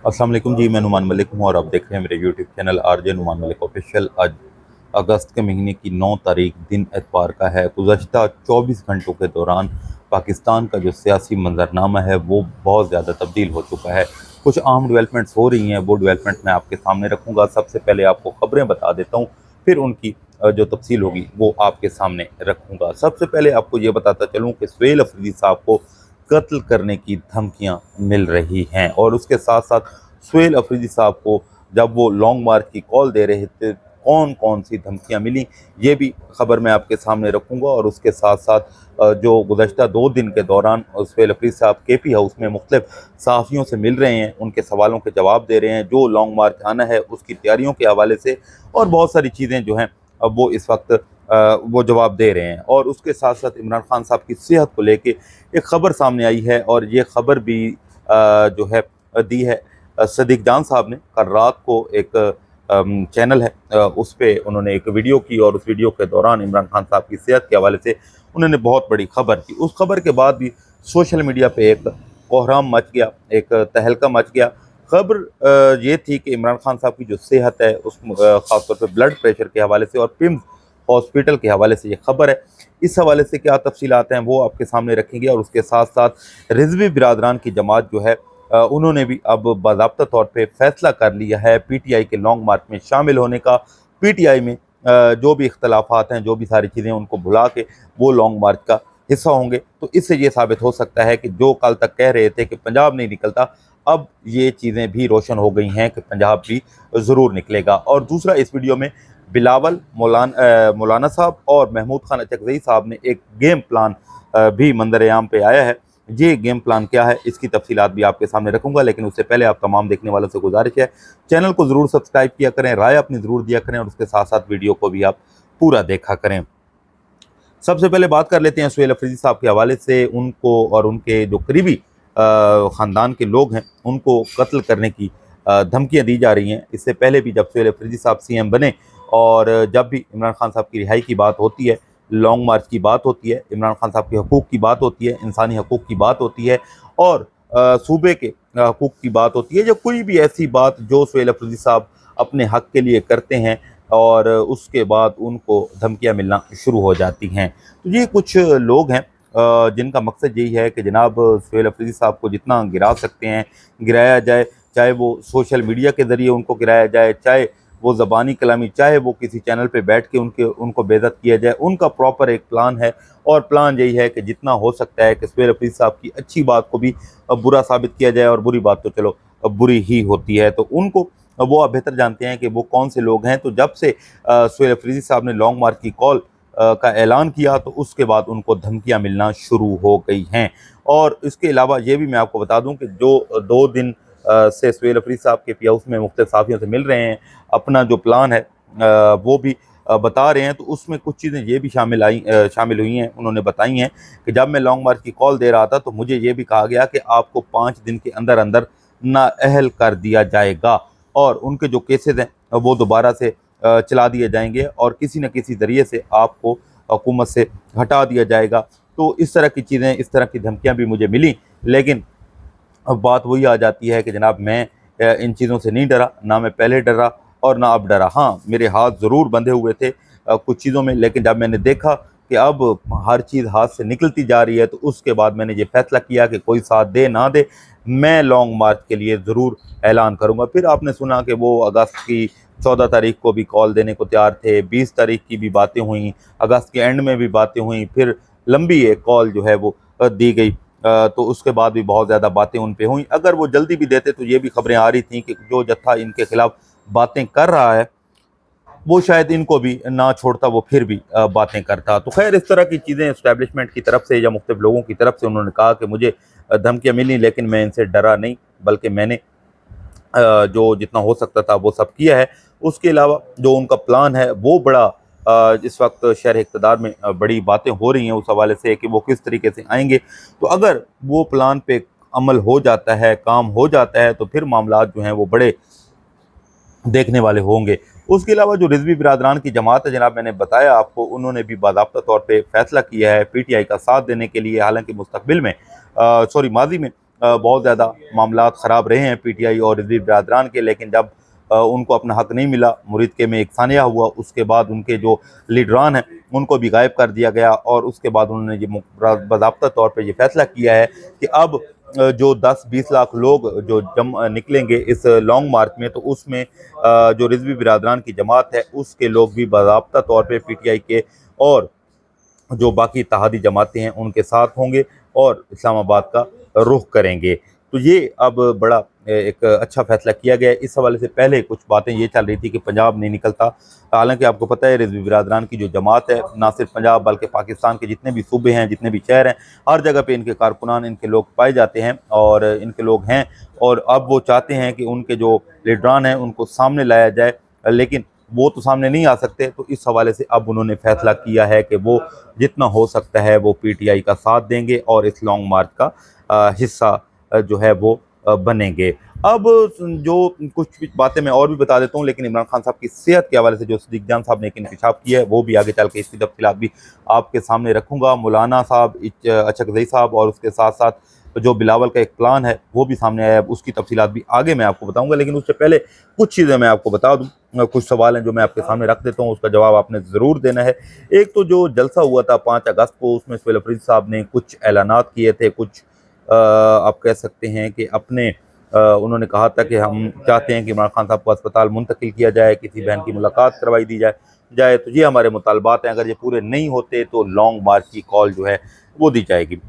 अस्सलाम वालेकुम जी, मैं नुमान मलिक हूँ और आप देख रहे हैं मेरे YouTube channel RJ Numan Malik official. आज अगस्त के महीने की 9 तारीख दिन एतवार का है। गुज़श्ता 24 घंटों के दौरान पाकिस्तान का जो सियासी मंजरनामा है वो बहुत ज़्यादा तब्दील हो चुका है। कुछ अहम डेवलपमेंट्स हो रही हैं, वो डेवलपमेंट मैं आपके सामने रखूँगा। सबसे पहले आपको खबरें बता देता हूँ, फिर उनकी जो तफसील होगी वो आपके सामने रखूँगा। सबसे पहले आपको ये बताता चलूँ कि सुहेल अफरीदी साहब को कत्ल करने की धमकियां मिल रही हैं और उसके साथ साथ सुहेल अफरीदी साहब को जब वो लॉन्ग मार्च की कॉल दे रहे थे, कौन कौन सी धमकियां मिली, ये भी खबर मैं आपके सामने रखूंगा। और उसके साथ साथ जो गुज़श्ता 2 दिन के दौरान सुहेल अफरीदी साहब केपी हाउस में मुख्तलिफ सहाफ़ियों से मिल रहे हैं, उनके सवालों के जवाब दे रहे हैं, जो लॉन्ग मार्च आना है उसकी तैयारियों के हवाले से और बहुत सारी चीज़ें जो हैं अब वो इस वक्त वो जवाब दे रहे हैं। और उसके साथ साथ इमरान खान साहब की सेहत को लेके एक खबर सामने आई है और ये खबर भी जो है दी है सदीक जान साहब ने। कल रात को एक चैनल है, उस पर उन्होंने एक वीडियो की और उस वीडियो के दौरान इमरान खान साहब की सेहत के हवाले से उन्होंने बहुत बड़ी खबर की। उस खबर के बाद भी सोशल मीडिया पे एक कोहराम मच गया, एक तहलका मच गया। खबर ये थी कि इमरान खान साहब की जो सेहत है उस ख़ासतौर पर ब्लड प्रेशर के हवाले से और पिम्स हॉस्पिटल के हवाले से ये खबर है। इस हवाले से क्या तफसीलात हैं वो आपके सामने रखेंगे। और उसके साथ साथ रिजवी बिरादरान की जमात जो है उन्होंने भी अब बाज़ाब्ता तौर पे फैसला कर लिया है पीटीआई के लॉन्ग मार्च में शामिल होने का। पीटीआई में जो भी इख्तलाफात हैं, जो भी सारी चीज़ें, उनको भुला के वो लॉन्ग मार्च का हिस्सा होंगे। तो इससे ये साबित हो सकता है कि जो कल तक कह रहे थे कि पंजाब नहीं निकलता, अब ये चीज़ें भी रोशन हो गई हैं कि पंजाब भी ज़रूर निकलेगा। और दूसरा, इस वीडियो में बिलावल मौलाना साहब और महमूद खान अचकज़ई साहब ने एक गेम प्लान भी मंजर-ए-आम पे आया है। ये गेम प्लान क्या है इसकी तफसीलात भी आपके सामने रखूंगा, लेकिन उससे पहले आप तमाम देखने वालों से गुजारिश है चैनल को ज़रूर सब्सक्राइब किया करें, राय अपनी ज़रूर दिया करें और उसके साथ साथ वीडियो को भी आप पूरा देखा करें। सबसे पहले बात कर लेते हैं सुहेल अफरीदी साहब के हवाले से। उनको और उनके जो करीबी ख़ानदान के लोग हैं उनको कत्ल करने की धमकियाँ दी जा रही हैं। इससे पहले भी जब सुहेल अफरीदी साहब सीएम बने और जब भी इमरान खान साहब की रिहाई की बात होती है, लॉन्ग मार्च की बात होती है, इमरान खान साहब के हकूक़ की बात होती है, इंसानी हकूक़ की बात होती है और सूबे के हकूक़ की बात होती है, या कोई भी ऐसी बात जो सुहेल अफरीदी साहब अपने हक़ के लिए करते हैं और उसके बाद उनको धमकियाँ मिलना शुरू हो जाती हैं। तो ये कुछ लोग हैं जिनका मकसद यही है कि जनाब सुहेल अफरीदी साहब को जितना गिरा सकते हैं गिराया जाए, चाहे वो सोशल मीडिया के ज़रिए उनको गिराया जाए, चाहे वो ज़बानी कलामी, चाहे वो किसी चैनल पे बैठ के उनको बेइज्जत किया जाए। उनका प्रॉपर एक प्लान है और प्लान यही है कि जितना हो सकता है कि सुहेल अफरीदी साहब की अच्छी बात को भी बुरा साबित किया जाए, और बुरी बात तो चलो बुरी ही होती है। तो उनको वो आप बेहतर जानते हैं कि वो कौन से लोग हैं। तो जब से सुहेल अफरीदी साहब ने लॉन्ग मार्च की कॉल का ऐलान किया तो उसके बाद उनको धमकियां मिलना शुरू हो गई हैं। और इसके अलावा ये भी मैं आपको बता दूं कि जो 2 दिन से सुहेल अफरीदी साहब के पी हाउस में मुख्तलिफ साथियों से मिल रहे हैं, अपना जो प्लान है वो भी बता रहे हैं। तो उसमें कुछ चीज़ें ये भी शामिल हुई हैं। उन्होंने बताई हैं कि जब मैं लॉन्ग मार्च की कॉल दे रहा था तो मुझे ये भी कहा गया कि आपको 5 दिन के अंदर अंदर नाअहल कर दिया जाएगा और उनके जो केसेस हैं वो दोबारा से चला दिए जाएंगे और किसी न किसी ज़रिए से आपको हुकूमत से हटा दिया जाएगा। तो इस तरह की चीज़ें, इस तरह की धमकियां भी मुझे मिली, लेकिन अब बात वही आ जाती है कि जनाब मैं इन चीज़ों से नहीं डरा, ना मैं पहले डरा और ना अब डरा। हाँ, मेरे हाथ ज़रूर बंधे हुए थे कुछ चीज़ों में, लेकिन जब मैंने देखा कि अब हर चीज़ हाथ से निकलती जा रही है तो उसके बाद मैंने ये फैसला किया कि कोई साथ दे ना दे, मैं लॉन्ग मार्च के लिए ज़रूर ऐलान करूँगा। फिर आपने सुना कि वो अगस्त की 14 तारीख को भी कॉल देने को तैयार थे, 20 तारीख की भी बातें हुई, अगस्त के एंड में भी बातें हुई, फिर लंबी एक कॉल जो है वो दी गई। तो उसके बाद भी बहुत ज़्यादा बातें उन पे हुई। अगर वो जल्दी भी देते तो ये भी खबरें आ रही थी कि जो जत्था इनके खिलाफ बातें कर रहा है वो शायद इनको भी ना छोड़ता, वो फिर भी बातें करता। तो खैर, इस तरह की चीज़ें इस्टेब्लिशमेंट की तरफ से या मुख्तलिफ लोगों की तरफ से उन्होंने कहा कि मुझे धमकियाँ मिली, लेकिन मैं इनसे डरा नहीं, बल्कि मैंने जो जितना हो सकता था वो सब किया है। उसके अलावा जो उनका प्लान है वो बड़ा इस वक्त शहर इक़्तिदार में बड़ी बातें हो रही हैं उस हवाले से कि वो किस तरीके से आएंगे। तो अगर वो प्लान पे अमल हो जाता है, काम हो जाता है, तो फिर मामलात जो हैं वो बड़े देखने वाले होंगे। उसके अलावा जो रिजवी बिरादरान की जमात है, जनाब मैंने बताया आपको, उन्होंने भी बाज़ाब्ता तौर पे फैसला किया है पीटीआई का साथ देने के लिए। हालांकि मुस्तकबिल में माजी में बहुत ज़्यादा मामलात ख़राब रहे हैं PTI और रिजवी बिरादरान के, लेकिन जब उनको अपना हक नहीं मिला, मुरीद के में एक सानिया हुआ, उसके बाद उनके जो लीडरान हैं उनको भी गायब कर दिया गया और उसके बाद उन्होंने ये बाज़ाब्ता तौर पे ये फैसला किया है कि अब जो 10-20 लाख लोग जो निकलेंगे इस लॉन्ग मार्च में, तो उसमें जो रिजवी बिरादरान की जमात है उसके लोग भी बाज़ाब्ता तौर पे PTI के और जो बाकी इत्तेहादी जमातें हैं उनके साथ होंगे और इस्लामाबाद का रुख करेंगे। तो ये अब बड़ा एक अच्छा फैसला किया गया है। इस हवाले से पहले कुछ बातें ये चल रही थी कि पंजाब नहीं निकलता, हालांकि आपको पता है रिजवी बिरादरान की जो जमात है ना सिर्फ पंजाब बल्कि पाकिस्तान के जितने भी सूबे हैं, जितने भी शहर हैं, हर जगह पे इनके कारकुनान, इनके लोग पाए जाते हैं और इनके लोग हैं। और अब वो चाहते हैं कि उनके जो लीडरान हैं उनको सामने लाया जाए, लेकिन वो तो सामने नहीं आ सकते। तो इस हवाले से अब उन्होंने फैसला किया है कि वो जितना हो सकता है वो PTI का साथ देंगे और इस लॉन्ग मार्च का हिस्सा जो है वो बनेंगे। अब जो कुछ बातें मैं और भी बता देता हूँ, लेकिन इमरान खान साहब की सेहत के हवाले से जो सदीक जान साहब ने एक इंकशाफ किया है वो भी आगे चल के इसकी तफसीलात भी आपके सामने रखूँगा। मौलाना साहब, अचकज़ई साहब और उसके साथ साथ जो बिलावल का एक प्लान है वो भी सामने आया है, उसकी तफसीलात भी आगे मैं आपको बताऊँगा। लेकिन उससे पहले कुछ चीज़ें मैं आपको बता दूँ, कुछ सवाल हैं जो मैं आपके सामने रख देता हूँ, उसका जवाब आपने ज़रूर देना है। एक तो जो जलसा हुआ था 5 अगस्त को, उसमें सुहेल अफरीदी साहब ने कुछ ऐलानात किए थे, कुछ आप कह सकते हैं कि अपने उन्होंने कहा था कि हम चाहते हैं कि इमरान खान साहब को अस्पताल मुंतकिल किया जाए, किसी बहन की मुलाकात करवाई दी जाए। तो ये हमारे मुतालबात हैं, अगर ये पूरे नहीं होते तो लॉन्ग मार्च की कॉल जो है वो दी जाएगी।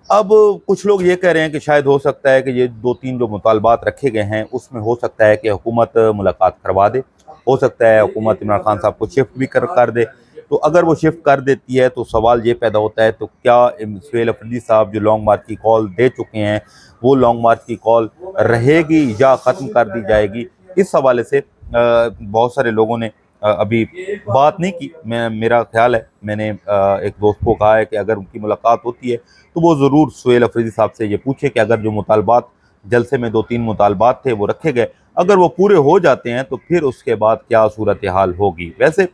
अब कुछ लोग ये कह रहे हैं कि शायद हो सकता है कि ये 2-3 जो मुतालबात रखे गए हैं उसमें हो सकता है कि हुकूमत मुलाकात करवा दे, हो सकता है हुकूमत इमरान खान साहब को शिफ्ट भी कर दे। तो अगर वो शिफ्ट कर देती है तो सवाल ये पैदा होता है, तो क्या सुहेल अफरीदी साहब जो लॉन्ग मार्च की कॉल दे चुके हैं वो लॉन्ग मार्च की कॉल रहेगी या ख़त्म कर दी जाएगी? इस हवाले से बहुत सारे लोगों ने अभी बात नहीं की। मेरा ख्याल है, मैंने एक दोस्त को कहा है कि अगर उनकी मुलाकात होती है तो वो ज़रूर सुहेल अफरीदी साहब से ये पूछे कि अगर जो मुतालबात जलसे में 2-3 मुतालबात थे वो रखे गए, अगर वो पूरे हो जाते हैं तो फिर उसके बाद क्या सूरत हाल होगी। वैसे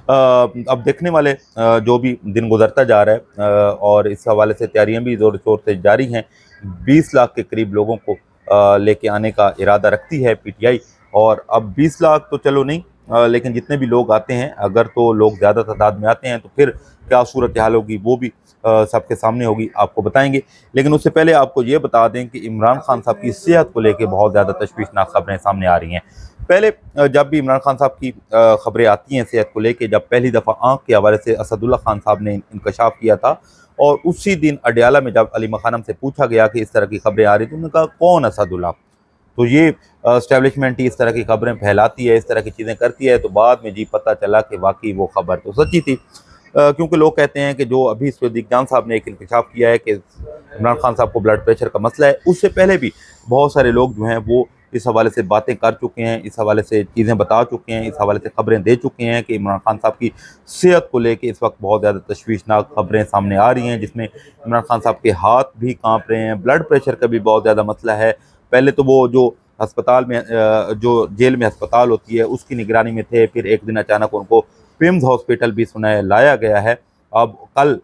अब देखने वाले जो भी दिन गुजरता जा रहा है और इस हवाले से तैयारियां भी ज़ोर शोर से जारी हैं। 20 लाख के करीब लोगों को लेके आने का इरादा रखती है PTI। और अब 20 लाख तो चलो नहीं, लेकिन जितने भी लोग आते हैं, अगर तो लोग ज़्यादा तादाद में आते हैं तो फिर क्या सूरत हाल होगी वो भी सबके सामने होगी, आपको बताएंगे। लेकिन उससे पहले आपको ये बता दें कि इमरान खान साहब की सेहत को लेकर बहुत ज़्यादा तशवीशनाक खबरें सामने आ रही हैं। पहले जब भी इमरान खान साहब की खबरें आती हैं सेहत को लेके, जब पहली दफ़ा आँख के हवाले से असदुल्ला खान साहब ने इंकशाफ किया था और उसी दिन अडयाला में जब अली मखानम से पूछा गया कि इस तरह की खबरें आ रही तो उन्होंने कहा कौन असदुल्ला। तो ये एस्टेब्लिशमेंट ही इस तरह की खबरें फैलाती है, इस तरह की चीज़ें करती है। तो बाद में जी पता चला कि वाकई वो खबर तो सच्ची थी, क्योंकि लोग कहते हैं कि जो अभी सदीक जान साहब ने एक इंकशाफ किया है कि इमरान खान साहब को ब्लड प्रेशर का मसला है, उससे पहले भी बहुत सारे लोग जो हैं वो इस हवाले से बातें कर चुके हैं, इस हवाले से चीज़ें बता चुके हैं, इस हवाले से खबरें दे चुके हैं कि इमरान खान साहब की सेहत को लेके इस वक्त बहुत ज़्यादा तशवीशनाक खबरें सामने आ रही हैं, जिसमें इमरान खान साहब के हाथ भी काँप रहे हैं, ब्लड प्रेशर का भी बहुत ज़्यादा मसला है। पहले तो वो जो अस्पताल में जो जेल में अस्पताल होती है उसकी निगरानी में थे, फिर एक दिन अचानक उनको पिम्स हॉस्पिटल भी सुनाया लाया गया है। अब कल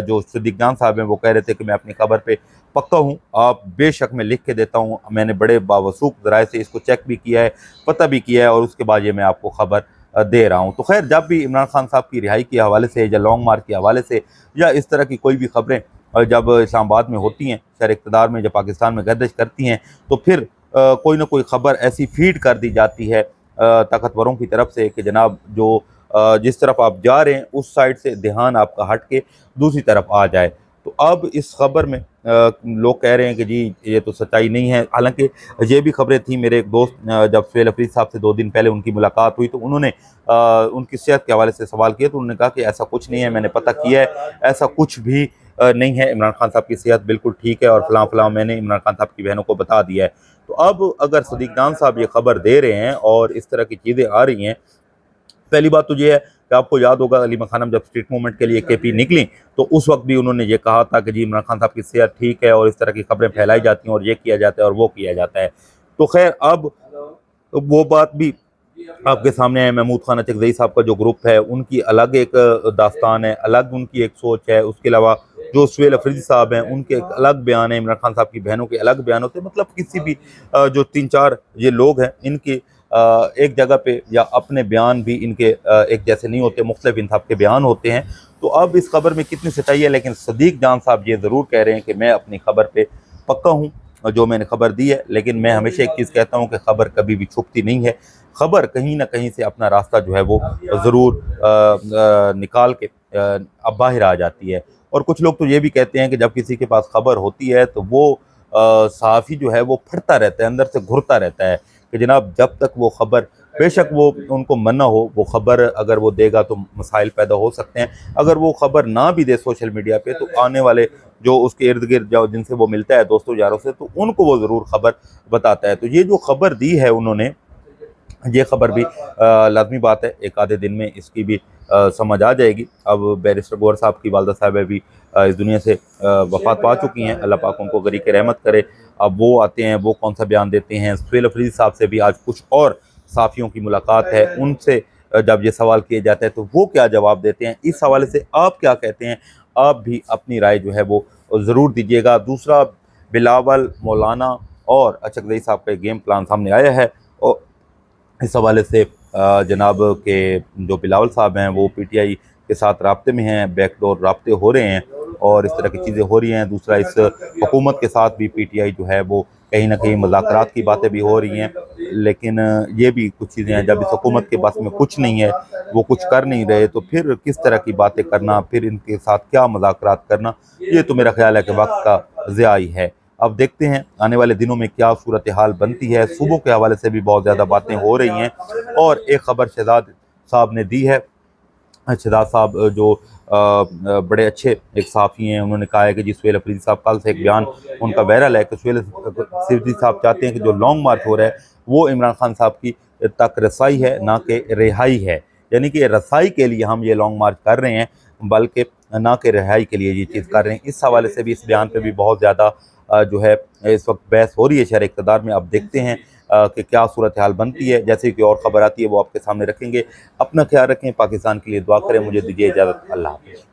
जो सदीक जान साहब हैं वो कह रहे थे कि मैं अपनी खबर पे पक्का हूँ, आप बेशक मैं लिख के देता हूँ, मैंने बड़े बावसूख ज़राए से इसको चेक भी किया है, पता भी किया है और उसके बाद ये मैं आपको खबर दे रहा हूँ। तो खैर, जब भी इमरान खान साहब की रिहाई के हवाले से या लॉन्ग मार्च के हवाले से या इस तरह की कोई भी खबरें जब इस्लामाबाद में होती हैं, शहर इक़्तिदार में, जब पाकिस्तान में गर्दिश करती हैं, तो फिर कोई ना कोई खबर ऐसी फीड कर दी जाती है ताकतवरों की तरफ से कि जनाब जो जिस तरफ आप जा रहे हैं उस साइड से ध्यान आपका हट के दूसरी तरफ आ जाए। तो अब इस खबर में लोग कह रहे हैं कि जी ये तो सच्चाई नहीं है। हालांकि ये भी खबरें थी। मेरे एक दोस्त जब सुहेल अफरीदी साहब से 2 दिन पहले उनकी मुलाकात हुई तो उन्होंने उनकी सेहत के हवाले से सवाल किए, तो उन्होंने कहा कि ऐसा कुछ नहीं है, मैंने पता किया है, ऐसा कुछ भी नहीं है, इमरान खान साहब की सेहत बिल्कुल ठीक है और फलां फलां मैंने इमरान खान साहब की बहनों को बता दिया है। तो अब अगर सदीक जान साहब ये खबर दे रहे हैं और इस तरह की चीज़ें आ रही हैं, पहली बात तो ये है कि आपको याद होगा अली मखानम जब स्ट्रीट मूवमेंट के लिए KP निकली तो उस वक्त भी उन्होंने ये कहा था कि जी इमरान खान साहब की सेहत ठीक है और इस तरह की खबरें फैलाई जाती हैं और ये किया जाता है और वो किया जाता है। तो खैर, अब वो बात भी आपके सामने है। महमूद खान अचकज़ई साहब का जो ग्रुप है उनकी अलग एक दास्तान है, अलग उनकी एक सोच है। उसके अलावा जो सुहेल अफरीदी साहब हैं उनके एक अलग बयान है, इमरान खान साहब की बहनों के अलग बयान होते हैं। मतलब किसी भी जो 3-4 ये लोग हैं इनके एक जगह पे या अपने बयान भी इनके एक जैसे नहीं होते, मुख्तलिफ इंसाब के बयान होते हैं। तो अब इस खबर में कितनी सच्चाई है, लेकिन सदीक जान साहब ये ज़रूर कह रहे हैं कि मैं अपनी खबर पे पक्का हूँ जो मैंने खबर दी है। लेकिन मैं हमेशा एक चीज़ कहता हूँ कि खबर कभी भी छुपती नहीं है, खबर कहीं ना कहीं से अपना रास्ता जो है वो ज़रूर निकाल के अब बाहर आ जाती है। और कुछ लोग तो ये भी कहते हैं कि जब किसी के पास खबर होती है तो वो सहाफ़ी जो है वो फटता रहता है, अंदर से घुरता रहता है कि जनाब जब तक वो खबर, बेशक वो उनको मना हो, वो खबर अगर वो देगा तो मसाइल पैदा हो सकते हैं। अगर वो खबर ना भी दे सोशल मीडिया पे तो आने वाले जो उसके इर्द गिर्द जो जिनसे वो मिलता है दोस्तों यारों से, तो उनको वो ज़रूर खबर बताता है। तो ये जो खबर दी है उन्होंने, ये खबर भी लाज़मी बात है एक आधे दिन में इसकी भी समझ आ जाएगी। अब बैरिस्टर गौहर साहब की वालदा साहिबा भी इस दुनिया से वफ़ात पा चुकी हैं, अल्लाह पाक उनको गरीक रहमत करे। अब वो आते हैं, वो कौन सा बयान देते हैं। सुहेल अफरीदी साहब से भी आज कुछ और साफ़ियों की मुलाकात है, उनसे जब ये सवाल किए जाते हैं तो वो क्या जवाब देते हैं, इस हवाले से आप क्या कहते हैं, आप भी अपनी राय जो है वो ज़रूर दीजिएगा। दूसरा, बिलावल, मौलाना और अचकज़ई साहब का गेम प्लान सामने आया है और इस हवाले से जनाब के जो बिलावल साहब हैं वो पीटीआई के साथ राब्ते में हैं, बैकडोर राब्ते हो रहे हैं और इस तरह की चीज़ें हो रही हैं। दूसरा, इस हुकूमत के साथ भी पीटीआई जो है वो कहीं न कहीं मुज़ाकरात की बातें भी हो रही हैं। लेकिन ये भी कुछ चीज़ें हैं, जब इस हुकूमत के बस में कुछ नहीं है, वो कुछ कर नहीं रहे, तो फिर किस तरह की बातें करना, फिर इनके साथ क्या मुज़ाकरात करना, ये तो मेरा ख़्याल है कि वक़्त का ज़िया ही है। अब देखते हैं आने वाले दिनों में क्या सूरत हाल बनती है। सूबों के हवाले से भी बहुत ज़्यादा बातें हो रही हैं और एक खबर शहजाद साहब ने दी है। शहजाद साहब जो बड़े अच्छे एक सहाफ़ी हैं, उन्होंने कहा है कि जी सुहेल अफरीदी साहब, कल से एक बयान उनका वायरल है कि सुहेल अफरीदी साहब चाहते हैं कि जो लॉन्ग मार्च हो रहा है वो इमरान खान साहब की तक रसाई है, ना कि रिहाई है। यानी कि रसाई के लिए हम ये लॉन्ग मार्च कर रहे हैं, बल्कि ना कि रिहाई के लिए ये चीज़ कर रहे हैं। इस हवाले से भी, इस बयान पे भी बहुत ज़्यादा जो है इस वक्त बहस हो रही है शहर इक़्तिदार में। अब देखते हैं कि क्या सूरत हाल बनती है। जैसे कि और ख़बर आती है वो आपके सामने रखेंगे। अपना ख्याल रखें, पाकिस्तान के लिए दुआ करें। मुझे दीजिए इजाज़त। अल्लाह हाफ़िज़।